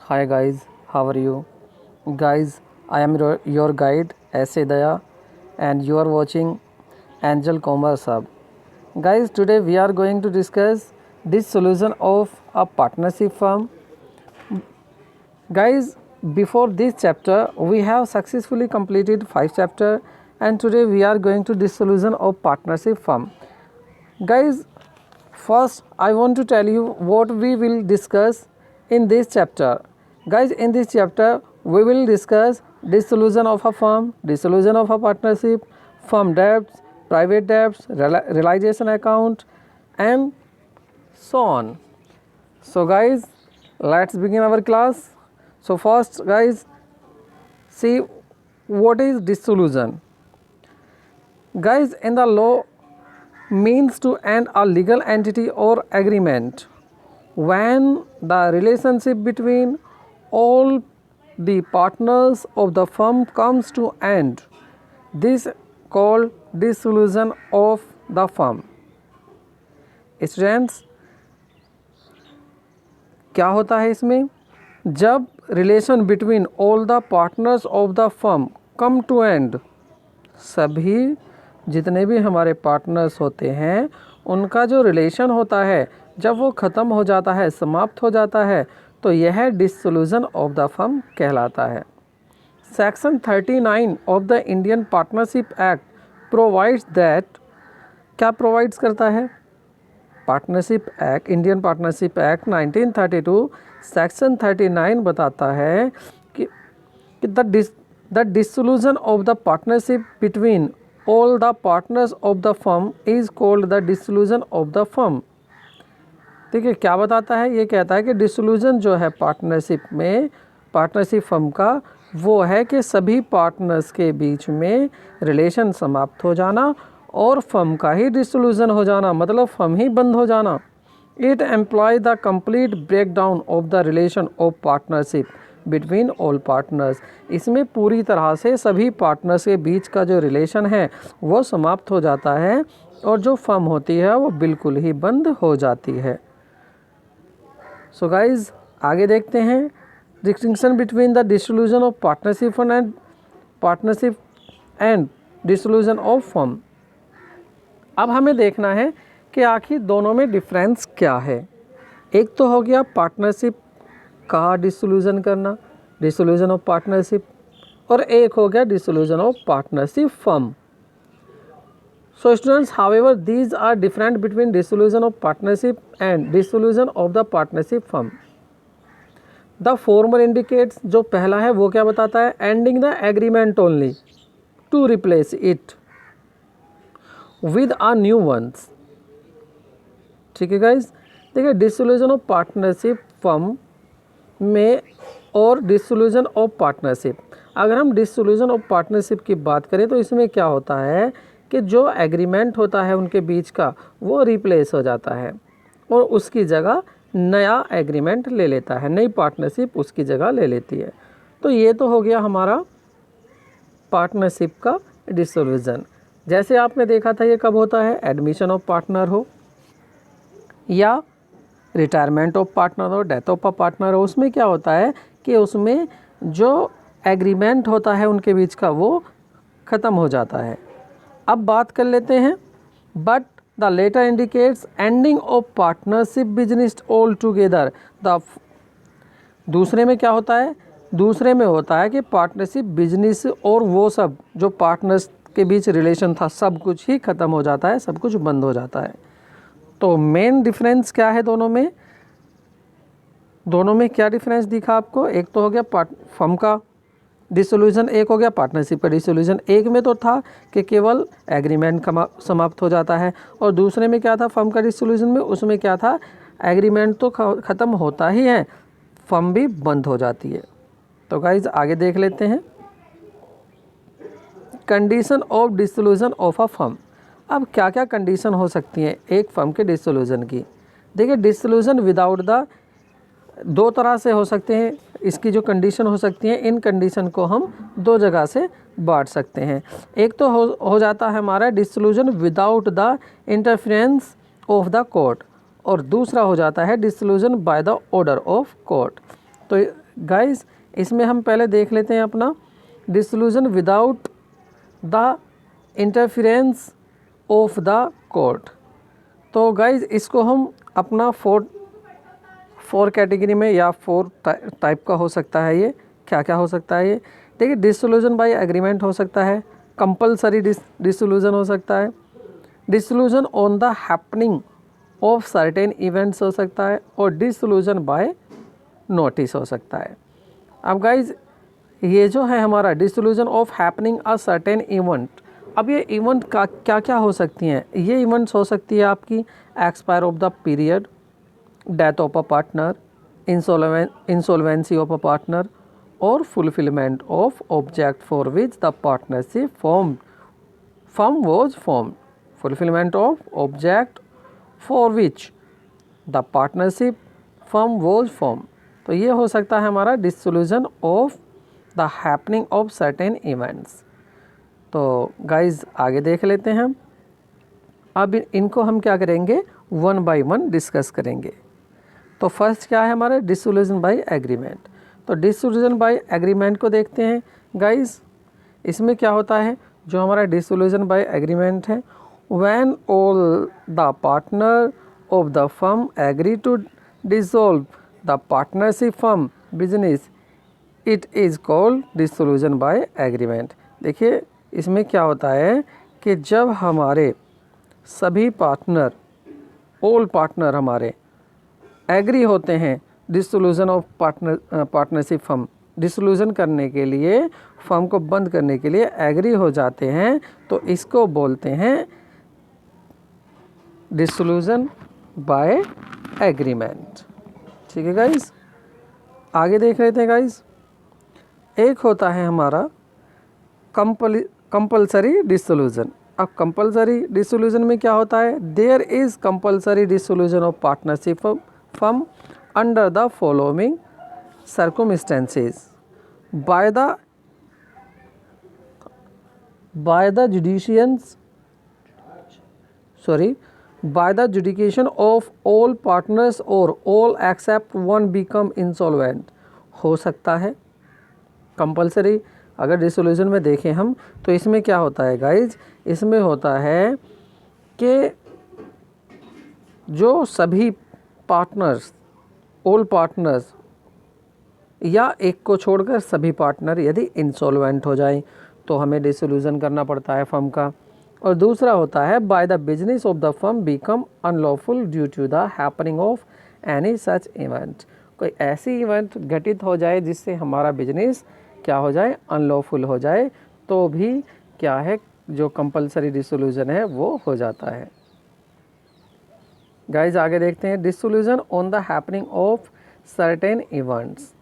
Hi guys, how are you? Guys, I am your guide S.A. Daya and you are watching Angel Commerce Hub. Guys, today we are going to discuss this solution of a partnership firm. Guys, before this chapter, we have successfully completed 5 chapters and today we are going to this solution of partnership firm. Guys, first I want to tell you what we will discuss in this chapter. Guys, in this chapter we will discuss dissolution of a firm, dissolution of a partnership, firm debts, private debts, realization account and so on. So guys, let's begin our class. So first guys, see what is dissolution. Guys, in the law means to end a legal entity or agreement when the relationship between all the partners of the firm comes to end. This called dissolution of the firm. Students, क्या होता है इसमें? जब relation between all the partners of the firm come to end, सभी जितने भी हमारे partners होते हैं उनका जो रिलेशन होता है जब वो ख़त्म हो जाता है, समाप्त हो जाता है, तो यह डिसोल्यूशन ऑफ द फर्म कहलाता है। Section 39 of the Indian partnership act provides that, क्या प्रोवाइड्स करता है? Partnership act, Indian partnership act 1932 section 39 बताता है कि the dissolution of the partnership between all the partners of the firm is called the dissolution of the firm. ठीक है, क्या बताता है? ये कहता है कि डिसोल्यूशन जो है पार्टनरशिप में, पार्टनरशिप फर्म का, वो है कि सभी पार्टनर्स के बीच में रिलेशन समाप्त हो जाना और फर्म का ही डिसोल्यूशन हो जाना, मतलब फर्म ही बंद हो जाना। It employ the complete break down of the relation of partnership between all partners. इसमें पूरी तरह से सभी पार्टनर्स के बीच का जो रिलेशन है वो समाप्त हो जाता है और जो फर्म होती है वो बिल्कुल ही बंद हो जाती है। सो गाइज, आगे देखते हैं distinction between the dissolution of partnership and partnership and dissolution of firm. अब हमें देखना है कि आखिर दोनों में डिफरेंस क्या है। एक तो हो गया पार्टनरशिप का डिसोल्यूशन करना, डिसोल्यूशन ऑफ पार्टनरशिप, और एक हो गया dissolution of partnership firm. So students, however, these are different between dissolution of partnership and dissolution of the partnership firm. The former indicates, जो पहला है वो क्या बताता है? Ending the agreement only to replace it with a new ones. ठीक है guys, देखिए डिसोल्यूशन ऑफ पार्टनरशिप फर्म में और डिसोल्यूशन ऑफ पार्टनरशिप, अगर हम डिसोल्यूशन ऑफ पार्टनरशिप की बात करें तो इसमें क्या होता है कि जो एग्रीमेंट होता है उनके बीच का वो रिप्लेस हो जाता है और उसकी जगह नया एग्रीमेंट ले लेता है, नई पार्टनरशिप उसकी जगह ले लेती है। तो ये तो हो गया हमारा पार्टनरशिप का डिसोल्यूशन। जैसे आपने देखा था ये कब होता है? एडमिशन ऑफ पार्टनर हो या रिटायरमेंट ऑफ पार्टनर हो, डेथ ऑफ अ पार्टनर हो, उसमें क्या होता है कि उसमें जो एग्रीमेंट होता है उनके बीच का वो ख़त्म हो जाता है। अब बात कर लेते हैं, but the letter indicates ending of partnership business all together. The दूसरे में क्या होता है? दूसरे में होता है कि पार्टनरशिप बिजनेस और वो सब जो पार्टनर्स के बीच रिलेशन था सब कुछ ही ख़त्म हो जाता है, सब कुछ बंद हो जाता है। तो मेन डिफरेंस क्या है दोनों में? दोनों में क्या डिफरेंस दिखा आपको? एक तो हो गया फर्म का डिसोल्यूशन, एक हो गया पार्टनरशिप का डिसोल्यूशन। एक में तो था कि केवल एग्रीमेंट समाप्त हो जाता है और दूसरे में क्या था? फर्म का डिसोल्यूशन में उसमें क्या था? एग्रीमेंट तो ख़त्म होता ही है, फर्म भी बंद हो जाती है। तो गाइज आगे देख लेते हैं condition of dissolution of a firm. अब क्या क्या कंडीशन हो सकती हैं एक फर्म के डिसोल्यूशन की? देखिए, डिसोल्यूशन विदाउट द दो तरह से हो सकते हैं। इसकी जो कंडीशन हो सकती है, इन कंडीशन को हम दो जगह से बांट सकते हैं। एक तो हो जाता है हमारा dissolution without the interference of the court और दूसरा हो जाता है dissolution by the order of court. तो गाइस इसमें हम पहले देख लेते हैं अपना dissolution without the interference of the court. तो गाइस इसको हम अपना फोर कैटेगरी में या 4 टाइप का हो सकता है। ये क्या क्या हो सकता है? ये देखिए, डिसोल्यूशन बाय एग्रीमेंट हो सकता है, कंपलसरी डिसोल्यूशन हो सकता है, dissolution on the happening of certain events हो सकता है, और डिसोल्यूशन बाय नोटिस हो सकता है। अब गाइज ये जो है हमारा dissolution of happening a certain event, अब ये इवेंट का क्या क्या हो सकती हैं? ये इवेंट्स हो सकती है आपकी expire of the period, death of a partner, insolvency of a partner, और fulfilment of object for which the partnership firm was formed, fulfilment of object for which the partnership firm was form. तो ये हो सकता है हमारा dissolution of the happening of certain events. तो guys आगे देख लेते हैं। अब इनको हम क्या करेंगे, 1 बाय 1 डिस्कस करेंगे। तो फर्स्ट क्या है हमारा, डिसोल्यूशन बाय एग्रीमेंट। तो डिसोल्यूशन बाय एग्रीमेंट को देखते हैं गाइज। इसमें क्या होता है, जो हमारा डिसोल्यूशन बाय एग्रीमेंट है, when all the partner of the firm agree to dissolve the partnership firm business, it is called dissolution by agreement. देखिए इसमें क्या होता है कि जब हमारे सभी पार्टनर, ऑल पार्टनर हमारे एग्री होते हैं dissolution of partnership firm, dissolution करने के लिए, फर्म को बंद करने के लिए एग्री हो जाते हैं, तो इसको बोलते हैं डिसोल्यूशन बाय एग्रीमेंट। ठीक है गाइस, आगे देख लेते हैं गाइस। एक होता है हमारा कंपलसरी डिसोल्यूशन। अब कंपलसरी डिसोल्यूशन में क्या होता है, there is compulsory dissolution of partnership firm under the following circumstances by the adjudication of all partners और all except one become insolvent. हो सकता है कंपलसरी, अगर डिसोल्यूशन में देखें हम तो इसमें क्या होता है गाइज, इसमें होता है कि जो सभी पार्टनर्स, ऑल पार्टनर्स, या एक को छोड़कर सभी पार्टनर यदि इंसॉल्वेंट हो जाएं तो हमें डिसोल्यूशन करना पड़ता है फर्म का। और दूसरा होता है by the business of the firm become unlawful due to the happening of any such event. कोई ऐसी इवेंट घटित हो जाए जिससे हमारा बिजनेस क्या हो जाए, अनलॉफुल हो जाए, तो भी क्या है, जो कंपलसरी डिसोल्यूशन है वो हो जाता है। गाइज आगे देखते हैं, dissolution on the happening of certain events.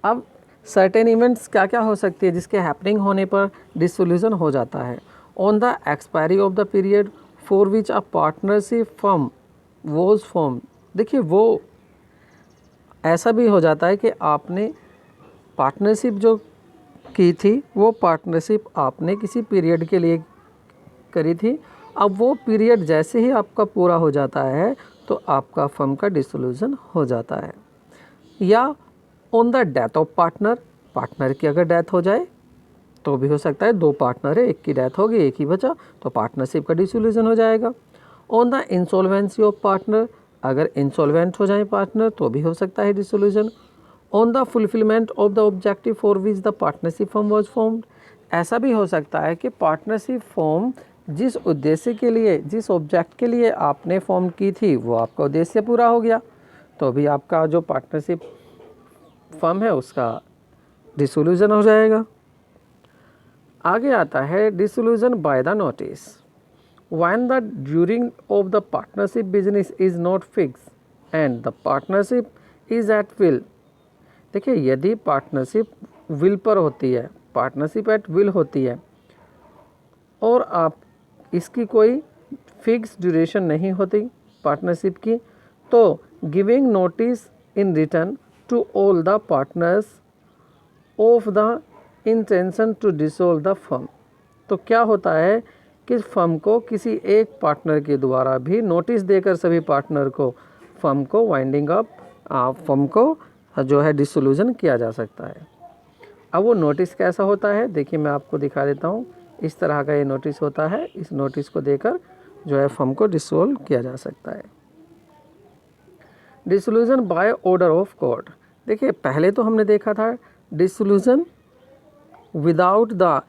अब सर्टेन इवेंट्स क्या क्या हो सकती है जिसके हैपनिंग होने पर डिसोल्यूशन हो जाता है। On the expiry of the period for which a partnership firm was form. देखिए वो ऐसा भी हो जाता है कि आपने पार्टनरशिप जो की थी, वो पार्टनरशिप आपने किसी पीरियड के लिए करी थी, अब वो पीरियड जैसे ही आपका पूरा हो जाता है तो आपका फर्म का डिसोल्यूशन हो जाता है। या on the death of partner, partner की अगर डेथ हो जाए तो भी हो सकता है, 2 पार्टनर है, एक की डेथ हो गई, एक ही बचा, तो पार्टनरशिप का डिसोल्यूशन हो जाएगा। On the insolvency of partner, अगर इंसॉल्वेंट हो जाए पार्टनर तो भी हो सकता है dissolution. On the fulfilment of the objective for which the partnership firm was formed, ऐसा भी हो सकता है कि पार्टनरशिप फॉर्म जिस उद्देश्य के लिए, जिस ऑब्जेक्ट के लिए आपने फॉर्म की थी वो आपका उद्देश्य पूरा हो गया, तो भी आपका जो पार्टनरशिप फर्म है उसका डिसोल्यूशन हो जाएगा। आगे आता है dissolution by the notice. When the during of the partnership business is not fix and the partnership is at will. देखिए यदि पार्टनरशिप विल पर होती है, पार्टनरशिप एट विल होती है, और आप इसकी कोई फिक्स ड्यूरेशन नहीं होती पार्टनरशिप की, तो giving notice in return to all the partners of the intention to dissolve the firm. तो क्या होता है कि फर्म को किसी एक पार्टनर के द्वारा भी नोटिस देकर सभी पार्टनर को फर्म को वाइंडिंग अप, फर्म को जो है डिसोल्यूशन किया जा सकता है। अब वो नोटिस कैसा होता है, देखिए मैं आपको दिखा देता हूँ। इस तरह का ये नोटिस होता है। इस नोटिस को देकर जो है फर्म को डिसोल्व किया जा सकता है। Dissolution by order of court. देखिए पहले तो हमने देखा था dissolution without the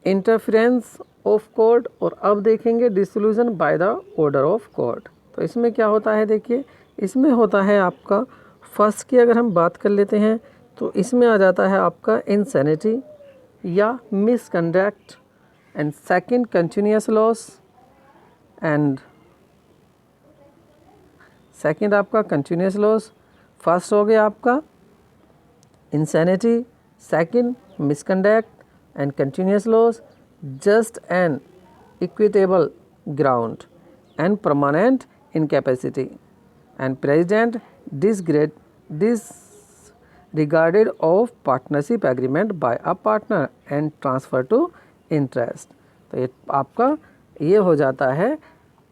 interference of court, और अब देखेंगे dissolution by the order of court. तो इसमें क्या होता है, देखिए इसमें होता है आपका फर्स्ट की अगर हम बात कर लेते हैं तो इसमें आ जाता है आपका इंसैनिटी या misconduct, and second continuous loss, and second आपका कंटिन्यूअस लॉस। फर्स्ट हो गया आपका insanity, second misconduct and continuous loss, just an equitable ground, and permanent incapacity, and president disregarded of partnership agreement by a partner and transfer to interest। तो ये आपका ये हो जाता है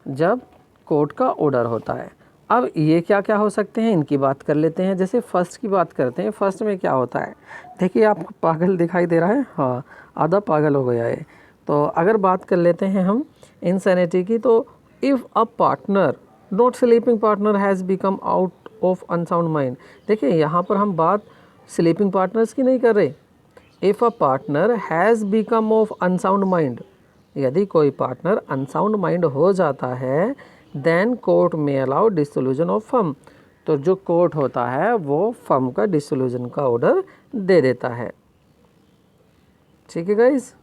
जब कोर्ट का ऑर्डर होता है। अब ये क्या क्या हो सकते हैं इनकी बात कर लेते हैं। जैसे फर्स्ट की बात करते हैं, फर्स्ट में क्या होता है, देखिए आपको पागल दिखाई दे रहा है, हाँ आधा पागल हो गया है। तो अगर बात कर लेते हैं हम इंसैनिटी की, तो if a partner not sleeping partner has become out of unsound mind. देखिए यहाँ पर हम बात स्लीपिंग पार्टनर्स की नहीं कर रहे। If a partner has become of unsound mind, यदि कोई पार्टनर अनसाउंड माइंड हो जाता है, देन कोर्ट में अलाउ डिसोल्यूशन ऑफ फर्म। तो जो कोर्ट होता है वो फर्म का डिसोल्यूशन का ऑर्डर दे देता है। ठीक है गाइस,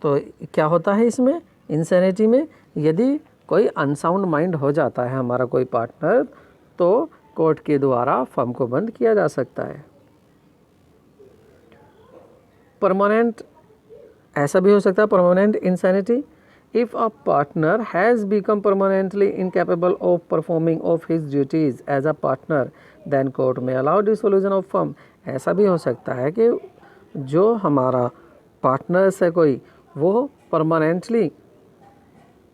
तो क्या होता है इसमें इंसैनिटी में, यदि कोई अनसाउंड माइंड हो जाता है हमारा कोई पार्टनर, तो कोर्ट के द्वारा फर्म को बंद किया जा सकता है। परमानेंट ऐसा भी हो सकता है, permanent insanity, if a partner has become permanently incapable of performing of his duties as a partner, then court may allow dissolution of firm। ऐसा भी हो सकता है कि जो हमारा पार्टनर्स है कोई, वो परमानेंटली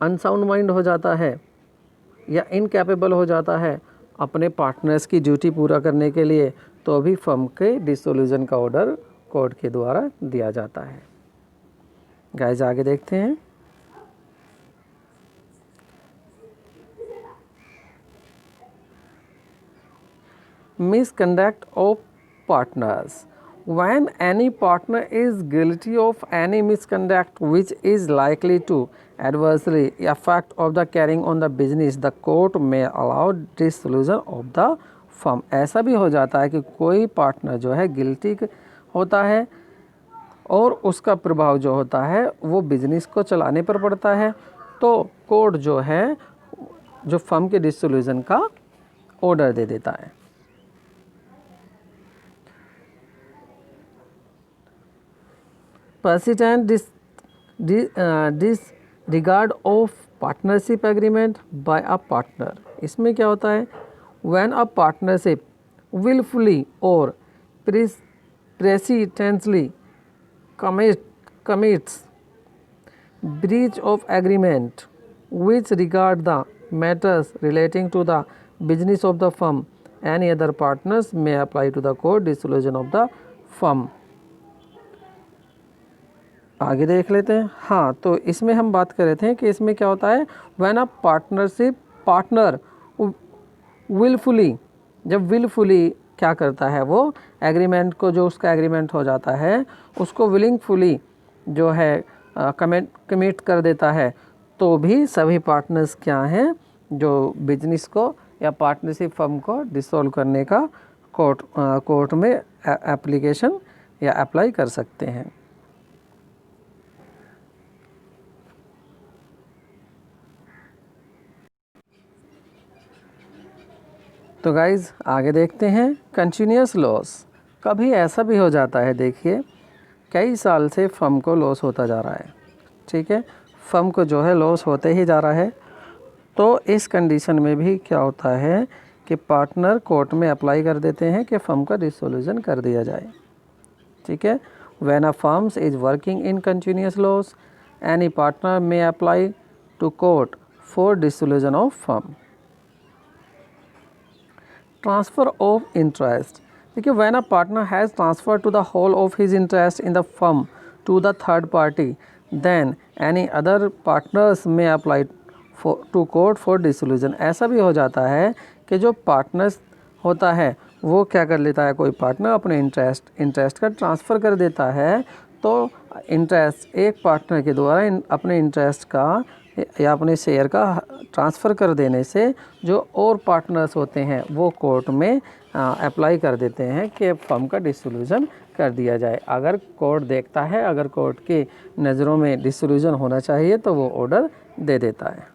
अनसाउंड माइंड हो जाता है या इनकैपेबल हो जाता है अपने पार्टनर्स की ड्यूटी पूरा करने के लिए, तो भी फर्म के डिसोल्यूशन का ऑर्डर कोर्ट के द्वारा दिया जाता है। गाइस आगे देखते हैं। Misconduct of partners। When any partner is guilty of any misconduct which is likely to adversely affect of the carrying on the business, the court may allow dissolution of the firm। ऐसा भी हो जाता है कि कोई partner जो है guilty होता है और उसका प्रभाव जो होता है वो बिजनेस को चलाने पर पड़ता है, तो कोर्ट जो है जो फर्म के डिसोल्यूशन का ऑर्डर दे देता है। persistent disregard of partnership agreement by a partner। इसमें क्या होता है, when a partnership willfully or persistently commits breach of agreement which regard the matters relating to the business of the firm, any other partners may apply to the court dissolution of the firm। आगे देख लेते हैं। हाँ, तो इसमें हम बात कर रहे थे कि इसमें क्या होता है, व्हेन अ पार्टनर विलफुली, जब विलफुली क्या करता है, वो एग्रीमेंट को, जो उसका एग्रीमेंट हो जाता है उसको विलिंगफुली जो है कमिट कर देता है, तो भी सभी पार्टनर्स क्या हैं जो बिजनेस को या पार्टनरशिप फर्म को डिसॉल्व करने का कोर्ट में एप्लीकेशन या अप्लाई कर सकते हैं। तो गाइज़ आगे देखते हैं कंटिन्यूअस लॉस। कभी ऐसा भी हो जाता है, देखिए कई साल से फर्म को लॉस होता जा रहा है, ठीक है, फर्म को जो है लॉस होते ही जा रहा है, तो इस कंडीशन में भी क्या होता है कि पार्टनर कोर्ट में अप्लाई कर देते हैं कि फर्म का डिसोल्यूशन कर दिया जाए। ठीक है, when a firms is working in continuous loss, any partner may apply to court for dissolution of firm. Transfer of interest, देखिए when a partner has transfer to the whole of his interest in the firm to the third party then any other partners may apply to court for dissolution. ऐसा भी हो जाता है कि जो partners होता है वो क्या कर लेता है, कोई पार्टनर अपने इंटरेस्ट का ट्रांसफ़र कर देता है, तो इंटरेस्ट एक पार्टनर के द्वारा अपने इंटरेस्ट का या अपने शेयर का ट्रांसफ़र कर देने से जो और पार्टनर्स होते हैं वो कोर्ट में अप्लाई कर देते हैं कि फर्म का डिसोल्यूशन कर दिया जाए। अगर कोर्ट देखता है, अगर कोर्ट की नज़रों में डिसोल्यूशन होना चाहिए तो वो ऑर्डर दे देता है।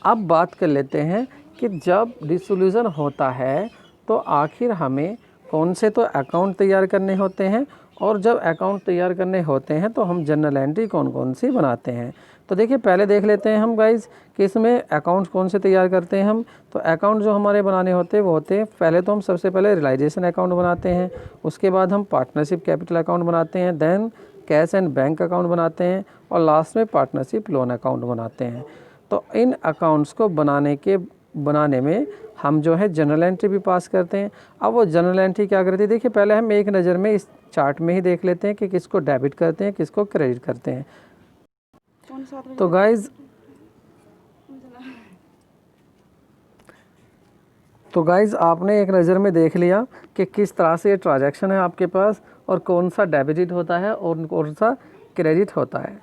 अब बात कर लेते हैं कि जब डिसोल्यूशन होता है तो आखिर हमें कौन से तो अकाउंट तैयार करने होते हैं, और जब अकाउंट तैयार करने होते हैं तो हम जनरल एंट्री कौन कौन सी बनाते हैं। तो देखिए पहले देख लेते हैं हम गाइस कि इसमें अकाउंट्स कौन से तैयार करते हैं हम। तो अकाउंट जो हमारे बनाने होते हैं वो होते हैं, पहले तो हम सबसे पहले रियलाइजेशन अकाउंट बनाते हैं, उसके बाद हम पार्टनरशिप कैपिटल अकाउंट बनाते हैं, then cash and bank account बनाते हैं, और लास्ट में पार्टनरशिप लोन अकाउंट बनाते हैं। तो इन अकाउंट्स को बनाने में हम जो है जनरल एंट्री भी पास करते हैं। अब वो जनरल एंट्री क्या करती है, देखिए पहले हम एक नज़र में इस चार्ट में ही देख लेते हैं कि किसको डेबिट करते हैं, किसको क्रेडिट करते हैं। तो गाइज़ आपने एक नज़र में देख लिया कि किस तरह से ये ट्रांजैक्शन है आपके पास, और कौन सा डेबिट होता है और कौन सा क्रेडिट होता है।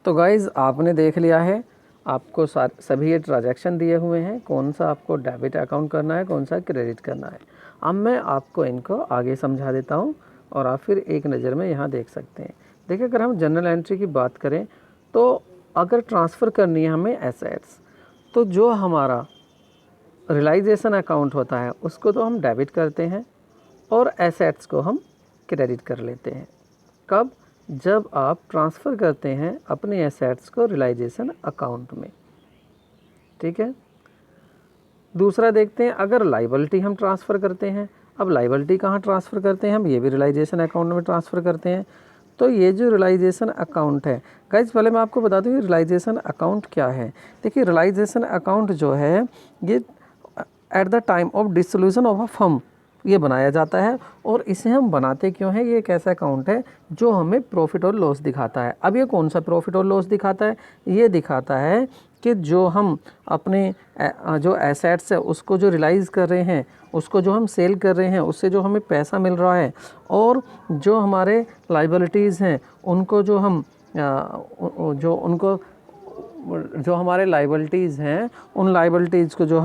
तो गाइज़ आपने देख लिया है, आपको सभी ये ट्रांजैक्शन दिए हुए हैं, कौन सा आपको डेबिट अकाउंट करना है, कौन सा क्रेडिट करना है। अब मैं आपको इनको आगे समझा देता हूँ और आप फिर एक नज़र में यहाँ देख सकते हैं। देखिए अगर हम जनरल एंट्री की बात करें तो अगर ट्रांसफ़र करनी है हमें एसेट्स, तो जो हमारा रियलाइजेशन अकाउंट होता है उसको तो हम डेबिट करते हैं और एसेट्स को हम क्रेडिट कर लेते हैं। कब? जब आप ट्रांसफ़र करते हैं अपने एसेट्स को रियलाइजेशन अकाउंट में, ठीक है। दूसरा देखते हैं, अगर लाइबिलिटी हम ट्रांसफ़र करते हैं, अब लाइबिलिटी कहाँ ट्रांसफ़र करते हैं हम, ये भी रियलाइजेशन अकाउंट में ट्रांसफ़र करते हैं। तो ये जो रियलाइजेशन अकाउंट है गाइज, पहले मैं आपको बता दूँ ये रियलाइजेशन अकाउंट क्या है। देखिए रियलाइजेशन अकाउंट जो है ये at the time of dissolution of a firm ये बनाया जाता है, और इसे हम बनाते क्यों हैं, ये एक ऐसा अकाउंट है जो हमें प्रॉफिट और लॉस दिखाता है। अब ये कौन सा प्रॉफिट और लॉस दिखाता है, ये दिखाता है कि जो हम अपने जो एसेट्स है उसको जो रियलाइज़ कर रहे हैं, उसको जो हम सेल कर रहे हैं, उससे जो हमें पैसा मिल रहा है, और जो हमारे लाइबिलिटीज़ हैं उनको जो हम जो हमारे लाइबिलिटीज़ हैं उन लाइबिलिटीज़ को जो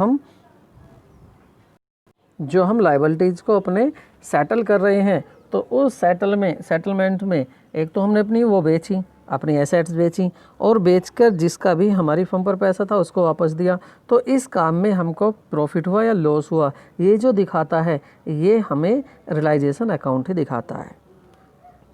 हम लाइबिलिटीज़ को अपने सेटल कर रहे हैं, तो उस सेटलमेंट में एक तो हमने अपनी वो बेची, अपनी एसेट्स बेची, और बेचकर जिसका भी हमारी फर्म पर पैसा था उसको वापस दिया। तो इस काम में हमको प्रॉफिट हुआ या लॉस हुआ, ये जो दिखाता है ये हमें रियलाइजेशन अकाउंट ही दिखाता है।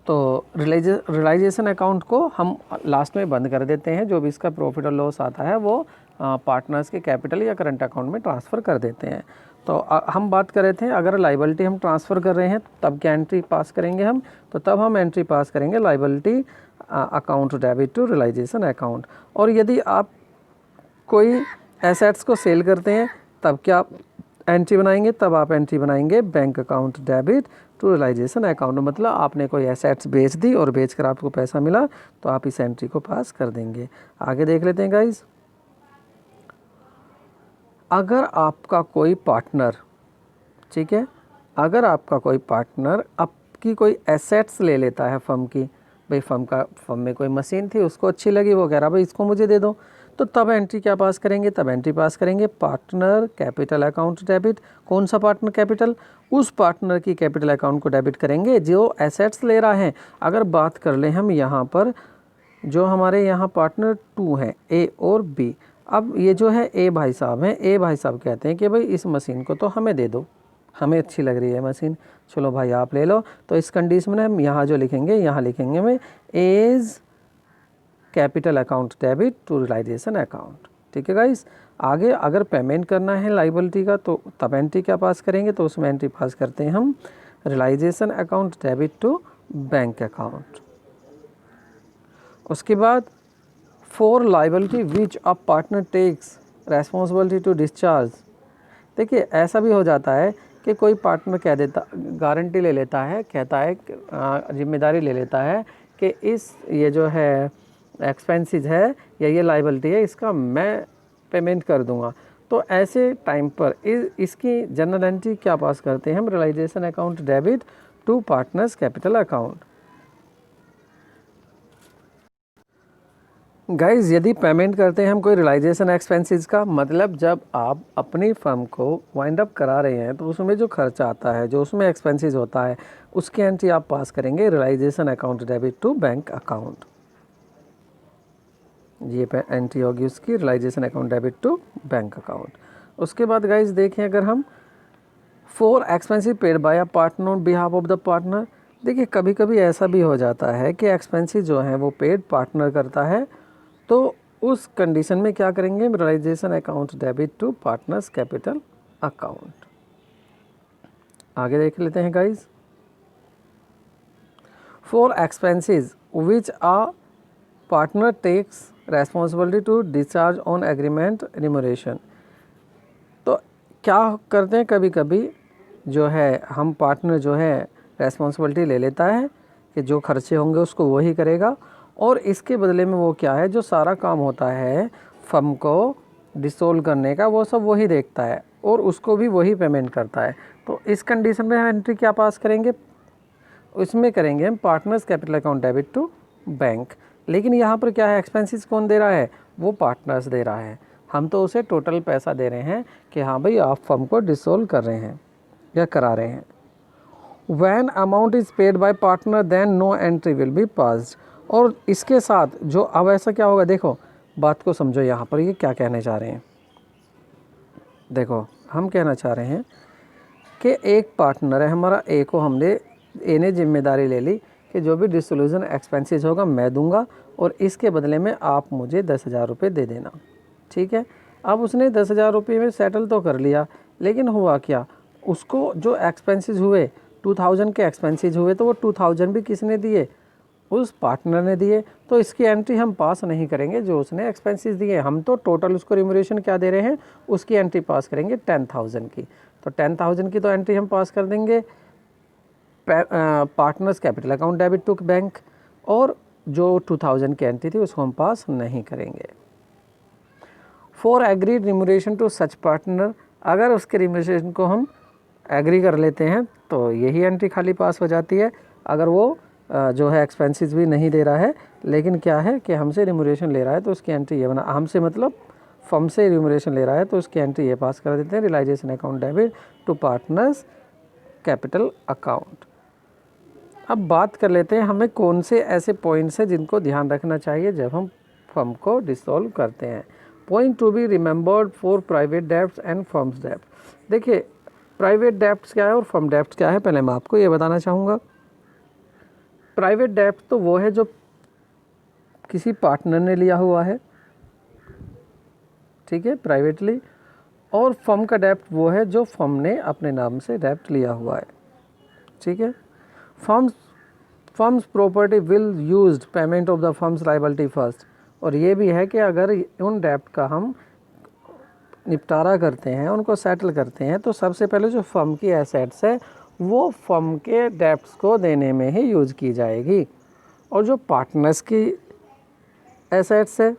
तो रियलाइजेशन अकाउंट को हम लास्ट में बंद कर देते हैं, जो भी इसका प्रॉफिट और लॉस आता है वो पार्टनर्स के कैपिटल या करंट अकाउंट में ट्रांसफ़र कर देते हैं। तो हम बात कर रहे थे अगर लाइबिलिटी हम ट्रांसफ़र कर रहे हैं तब क्या एंट्री पास करेंगे हम, तो तब हम एंट्री पास करेंगे liability account debit to realisation account. और यदि आप कोई एसेट्स को सेल करते हैं तब क्या एंट्री बनाएंगे, तब आप एंट्री बनाएंगे bank account debit to realisation account. मतलब आपने कोई एसेट्स बेच दी और बेचकर आपको पैसा मिला तो आप इस एंट्री को पास कर देंगे। आगे देख लेते हैं गाइज, अगर आपका कोई पार्टनर, ठीक है, अगर आपका कोई पार्टनर आपकी कोई एसेट्स ले लेता है फर्म की, भाई फर्म में कोई मशीन थी उसको अच्छी लगी, वो कह रहा भाई इसको मुझे दे दो, तो तब एंट्री क्या पास करेंगे, तब एंट्री पास करेंगे पार्टनर कैपिटल अकाउंट डेबिट। कौन सा पार्टनर कैपिटल, उस पार्टनर की कैपिटल अकाउंट को डेबिट करेंगे जो एसेट्स ले रहा है। अगर बात कर लें हम यहाँ पर, जो हमारे यहाँ पार्टनर 2 हैं ए और बी, अब ये जो है ए भाई साहब हैं, ए भाई साहब कहते हैं कि भाई इस मशीन को तो हमें दे दो, हमें अच्छी लग रही है मशीन, चलो भाई आप ले लो। तो इस कंडीशन में हम यहाँ जो लिखेंगे, यहाँ लिखेंगे में as capital account debit to realisation account. ठीक है गाइस। आगे अगर पेमेंट करना है लाइबिलिटी का तो तब एंट्री क्या पास करेंगे, तो उसमें एंट्री पास करते हैं हम realisation account debit to bank account. उसके बाद for liability which a partner takes responsibility to discharge. देखिए ऐसा भी हो जाता है कि कोई पार्टनर कह देता, गारंटी ले लेता है, कहता है जिम्मेदारी ले लेता है कि ये जो है एक्सपेंसेस है या ये लाइबिलिटी है, इसका मैं पेमेंट कर दूंगा। तो ऐसे टाइम पर इसकी जर्नल एंट्री क्या पास करते हैं हम, realisation account debit to partners capital account. Guys यदि पेमेंट करते हैं हम कोई रियलाइजेशन एक्सपेंसेस का, मतलब जब आप अपनी फर्म को वाइंड अप करा रहे हैं तो उसमें जो खर्चा आता है, जो उसमें एक्सपेंसेस होता है, उसकी एंट्री आप पास करेंगे realisation account debit to bank account. ये एंट्री होगी उसकी, realisation account debit to bank account. उसके बाद गाइज देखें अगर हम for expensive paid by a partner on behalf of the partner. देखिए कभी कभी ऐसा भी हो जाता है कि एक्सपेंसेस जो हैं वो पेड पार्टनर करता है, तो उस कंडीशन में क्या करेंगे, realisation account debit to partners capital account. आगे देख लेते हैं guys. For expenses which a partner takes responsibility to discharge on agreement remuneration. तो क्या करते हैं, कभी कभी जो है हम पार्टनर जो है रेस्पॉन्सिबिलिटी ले लेता है कि जो खर्चे होंगे उसको वही करेगा, और इसके बदले में वो क्या है, जो सारा काम होता है फर्म को डिसोल्व करने का, वो सब वही देखता है और उसको भी वही पेमेंट करता है। तो इस कंडीशन में हम एंट्री क्या पास करेंगे, उसमें करेंगे हम partners capital account debit to bank. लेकिन यहाँ पर क्या है, एक्सपेंसेस कौन दे रहा है, वो पार्टनर्स दे रहा है। हम तो उसे टोटल पैसा दे रहे हैं कि हाँ भाई आप फर्म को डिसोल्व कर रहे हैं या करा रहे हैं। When amount is paid by partner then no entry will be passed। और इसके साथ जो अब ऐसा क्या होगा, देखो बात को समझो, यहाँ पर ये क्या कहने चाह रहे हैं। देखो हम कहना चाह रहे हैं कि एक पार्टनर है हमारा, ए को हमने ए ने जिम्मेदारी ले ली कि जो भी डिसोल्यूशन एक्सपेंसेस होगा मैं दूंगा और इसके बदले में आप मुझे 10,000 रुपये दे देना, ठीक है। अब उसने 10,000 रुपये में सेटल तो कर लिया, लेकिन हुआ क्या, उसको जो एक्सपेंसेस हुए 2000 के एक्सपेंसेस हुए, तो वो 2000 भी किसने दिए, उस पार्टनर ने दिए। तो इसकी एंट्री हम पास नहीं करेंगे जो उसने एक्सपेंसेस दिए, हम तो टोटल उसको रिम्यूनरेशन क्या दे रहे हैं उसकी एंट्री पास करेंगे 10,000 की। तो 10,000 की तो एंट्री हम पास कर देंगे partners capital account debit to bank, और जो 2000 की एंट्री थी उसको हम पास नहीं करेंगे। For agreed remuneration to such partner, अगर उसके रिम्यूनरेशन को हम एग्री कर लेते हैं तो यही एंट्री खाली पास हो जाती है। अगर वो जो है एक्सपेंसेस भी नहीं दे रहा है, लेकिन क्या है कि हमसे रिम्यूनरेशन ले रहा है, तो उसकी एंट्री ये बना, हमसे मतलब फर्म से रिम्यूनरेशन ले रहा है, तो उसकी एंट्री ये पास कर देते हैं, realisation account debit to partners capital account. अब बात कर लेते हैं हमें कौन से ऐसे पॉइंट्स हैं जिनको ध्यान रखना चाहिए जब हम फर्म को डिसॉल्व करते हैं। Point to be remembered for private debts and firms डेब्ट। देखिए प्राइवेट डेब्ट्स क्या है और फर्म डेब्ट्स क्या है, पहले मैं आपको ये बताना चाहूँगा। प्राइवेट डेब्ट तो वो है जो किसी पार्टनर ने लिया हुआ है, ठीक है, प्राइवेटली, और फर्म का डेब्ट वो है जो फर्म ने अपने नाम से डेब्ट लिया हुआ है, ठीक है। Firms property will used payment of the firms liability first. और ये भी है कि अगर उन डेब्ट का हम निपटारा करते हैं, उनको सेटल करते हैं, तो सबसे पहले जो फर्म की एसेट्स है वो फर्म के डेब्ट्स को देने में ही यूज़ की जाएगी, और जो पार्टनर्स की एसेट्स है,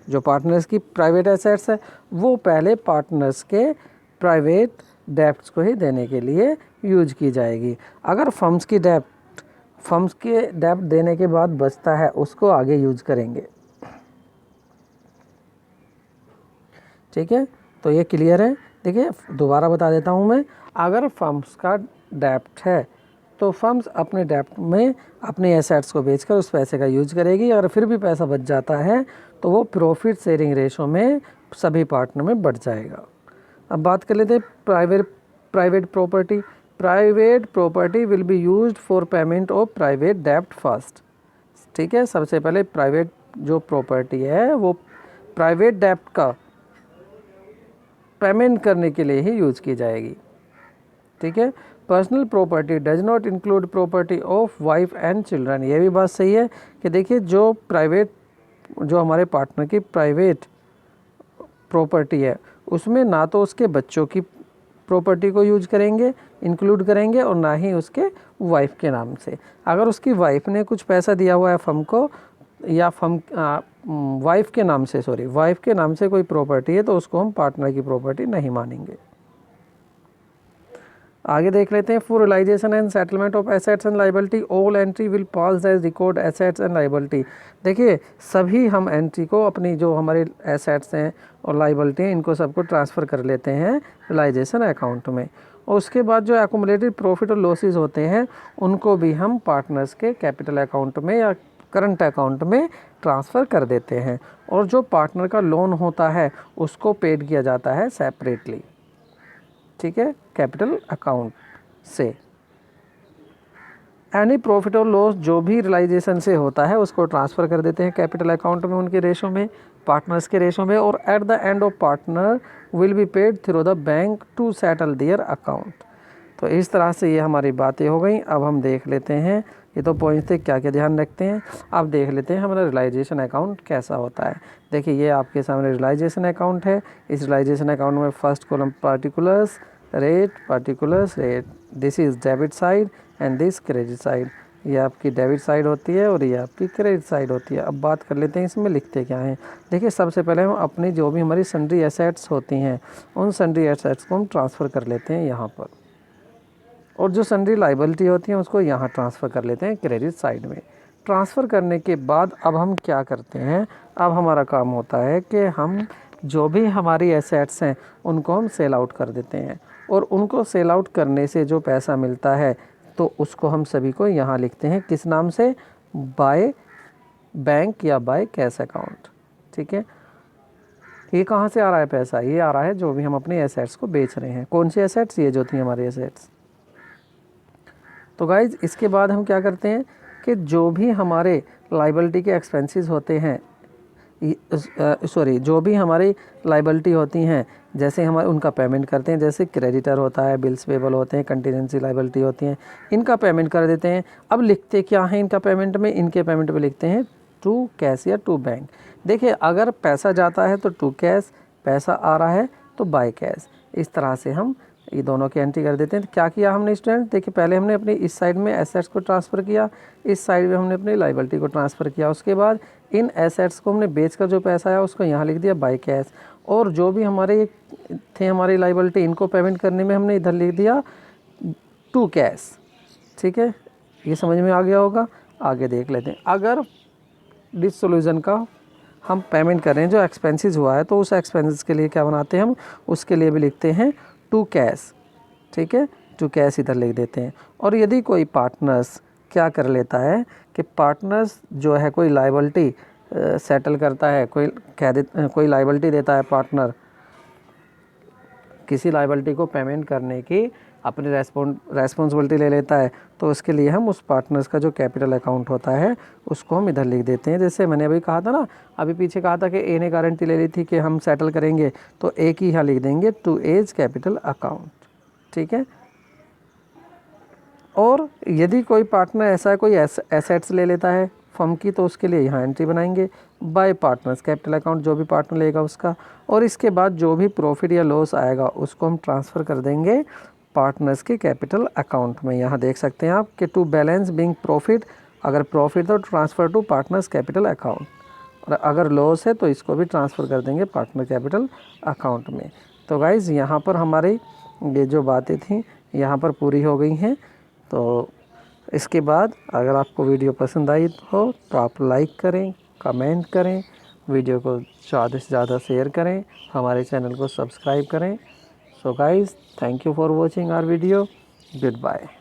जो पार्टनर्स की प्राइवेट एसेट्स है, वो पहले पार्टनर्स के प्राइवेट डेब्ट्स को ही देने के लिए यूज की जाएगी। अगर फर्म्स के डेब्ट देने के बाद बचता है उसको आगे यूज करेंगे, ठीक है। तो ये क्लियर है। देखिए दोबारा बता देता हूँ मैं, अगर फर्म्स का डेब्ट है तो फर्म्स अपने डेब्ट में अपने एसेट्स को बेचकर उस पैसे का यूज करेगी। अगर फिर भी पैसा बच जाता है तो वो प्रॉफिट शेयरिंग रेशो में सभी पार्टनर में बढ़ जाएगा। अब बात कर लेते हैं private property. Private property will be used for payment of private डेब्ट फर्स्ट, ठीक है। सबसे पहले प्राइवेट जो प्रॉपर्टी है वो प्राइवेट डेब्ट का पेमेंट करने के लिए ही यूज की जाएगी, ठीक है। Personal property does not include property of wife and children. ये भी बात सही है कि देखिए जो प्राइवेट जो हमारे पार्टनर की प्राइवेट प्रॉपर्टी है उसमें ना तो उसके बच्चों की प्रॉपर्टी को यूज करेंगे, इंक्लूड करेंगे, और ना ही उसके वाइफ के नाम से। अगर उसकी वाइफ ने कुछ पैसा दिया हुआ है फर्म को, या फर्म वाइफ के नाम से, वाइफ के नाम से कोई प्रॉपर्टी है, तो उसको हम पार्टनर की प्रॉपर्टी नहीं मानेंगे। आगे देख लेते हैं। For realisation and settlement of assets and liability all entry will pass as record assets and liability. देखिए सभी हम एंट्री को, अपनी जो हमारे एसेट्स हैं और लाइबिलिटी हैं, इनको सबको ट्रांसफ़र कर लेते हैं रियलाइजेशन अकाउंट में, और उसके बाद जो एक्युमुलेटेड प्रॉफिट और लॉसेस होते हैं उनको भी हम पार्टनर्स के कैपिटल अकाउंट में या करंट अकाउंट में ट्रांसफ़र कर देते हैं, और जो पार्टनर का लोन होता है उसको पेड किया जाता है सेपरेटली, ठीक है, कैपिटल अकाउंट से। एनी प्रॉफिट और लॉस जो भी रियलाइजेशन से होता है उसको ट्रांसफ़र कर देते हैं कैपिटल अकाउंट में, उनके रेशो में, पार्टनर्स के रेशो में, और at the end of partner will be paid through the bank to settle their account. तो इस तरह से ये हमारी बातें हो गई। अब हम देख लेते हैं, ये तो पॉइंट्स थे, क्या क्या ध्यान रखते हैं। अब देख लेते हैं हमारा रियलाइजेशन अकाउंट कैसा होता है। देखिए ये आपके सामने रियलाइजेशन अकाउंट है। इस रियलाइजेशन अकाउंट में first column particulars rate, this is debit side and this credit side. ये आपकी डेबिट साइड होती है और ये आपकी क्रेडिट साइड होती है। अब बात कर लेते हैं इसमें लिखते क्या हैं। देखिए सबसे पहले हम अपनी जो भी हमारी सन्ड्री एसेट्स होती हैं उन सन्ड्री एसेट्स को हम ट्रांसफ़र कर लेते हैं यहाँ पर, और जो सन्ड्री लाइबिलिटी होती है उसको यहाँ ट्रांसफ़र कर लेते हैं क्रेडिट साइड में। ट्रांसफ़र करने के बाद अब हम क्या करते हैं, अब हमारा काम होता है कि हम जो भी हमारी एसेट्स हैं उनको हम सेल आउट कर देते हैं, और उनको सेल आउट करने से जो पैसा मिलता है तो उसको हम सभी को यहाँ लिखते हैं किस नाम से, बाय बैंक या बाय कैश अकाउंट, ठीक है। ये कहाँ से आ रहा है पैसा, ये आ रहा है जो भी हम अपनी एसेट्स को बेच रहे हैं। कौन सी एसेट्स, ये जो थी हमारी एसेट्स। तो गाइज इसके बाद हम क्या करते हैं कि जो भी हमारे लाइबिलिटी के एक्सपेंसेस होते हैं, जो भी हमारी लाइबिलिटी होती हैं, जैसे हम उनका पेमेंट करते हैं, जैसे क्रेडिटर होता है, बिल्स पेबल होते हैं, कंटीजेंसी लाइबिलिटी होती हैं, इनका पेमेंट कर देते हैं। अब लिखते क्या हैं इनका पेमेंट में, इनके पेमेंट में लिखते हैं टू कैश या टू बैंक। देखिए अगर पैसा जाता है तो टू कैश, पैसा आ रहा है तो बाय कैश। इस तरह से हम ये दोनों की एंट्री कर देते हैं। तो क्या किया हमने स्टूडेंट, देखिए पहले हमने अपनी इस साइड में एसेट्स को ट्रांसफ़र किया, इस साइड में हमने अपनी लाइबिलिटी को ट्रांसफ़र किया। उसके बाद इन एसेट्स को हमने बेचकर जो पैसा आया उसको यहाँ लिख दिया बाय कैश, और जो भी हमारे थे हमारी लाइबिलिटी इनको पेमेंट करने में हमने इधर लिख दिया टू कैश, ठीक है। ये समझ में आ गया होगा। आगे देख लेते हैं। अगर डिसोल्यूशन का हम पेमेंट कर रहे हैं, जो एक्सपेंसेस हुआ है, तो उस एक्सपेंसेस के लिए क्या बनाते हैं हम, उसके लिए भी लिखते हैं टू कैश, ठीक है, टू कैश इधर लिख देते हैं। और यदि कोई पार्टनर्स क्या कर लेता है कि पार्टनर्स जो है कोई लाइबिलिटी सेटल करता है, कोई लाइबिलिटी देता है, पार्टनर किसी लाइबिलिटी को पेमेंट करने की अपनी रेस्पॉन्सिबिलिटी ले लेता है, तो उसके लिए हम उस पार्टनर्स का जो कैपिटल अकाउंट होता है उसको हम इधर लिख देते हैं। जैसे मैंने अभी कहा था ना, अभी पीछे कहा था कि ए ने गारंटी ले ली थी कि हम सेटल करेंगे, तो ए की यहाँ लिख देंगे टू एज कैपिटल अकाउंट, ठीक है। और यदि कोई पार्टनर ऐसा है कोई एसेट्स ले लेता है फर्म की, तो उसके लिए यहाँ एंट्री बनाएंगे बाय पार्टनर्स कैपिटल अकाउंट, जो भी पार्टनर लेगा उसका। और इसके बाद जो भी प्रॉफिट या लॉस आएगा उसको हम ट्रांसफ़र कर देंगे पार्टनर्स के कैपिटल अकाउंट में। यहाँ देख सकते हैं आप कि टू बैलेंस बिंग प्रॉफिट, अगर प्रॉफिट तो transfer to partners capital account, और अगर लॉस है तो इसको भी ट्रांसफ़र कर देंगे पार्टनर कैपिटल अकाउंट में। तो गाइज़ यहाँ पर हमारी ये जो बातें थी यहाँ पर पूरी हो गई हैं। तो इसके बाद अगर आपको वीडियो पसंद आई हो तो आप लाइक करें, कमेंट करें, वीडियो को ज़्यादा से ज़्यादा शेयर करें, हमारे चैनल को सब्सक्राइब करें। So guys, thank you for watching our video. Good bye.